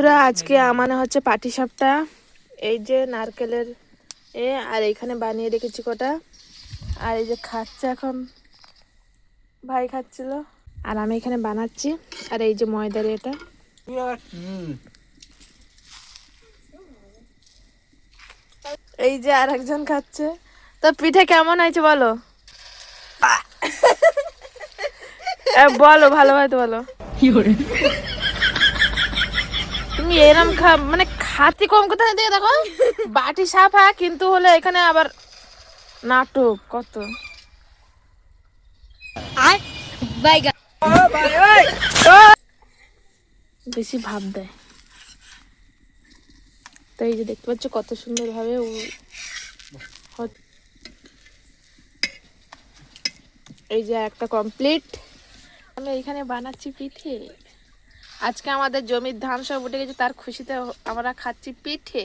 পুরা আজকে আমানে হচ্ছে পাটিসাপটা, এই যে নারকেলের আর এইখানে বানিয়ে রেখেছি কটা। আর এই যে খাচ্ছে এখন, ভাই খাচ্ছিল আর আমি এখানে বানাচ্ছি। আর এই যে ময়দার এটা, এই যে আর একজন খাচ্ছে। তো পিঠে কেমন হয়েছে বলো? বলো ভালোভাবে বলো। তুমি এরম মানে খাতি কম কোথায় দিয়ে দেখো, বাটি সাফা কিন্তু হলে এখানে আবার নাটক কত। বেশি ভাব দেয়। তো এই যে দেখতে পাচ্ছ কত সুন্দর ভাবে এই যে একটা কমপ্লিট। আমি এখানে বানাচ্ছি পিঠে। আজকে আমাদের জমির ধান সব উঠে গেছে, তার খুশিতে আমরা খাচ্ছি পিঠে।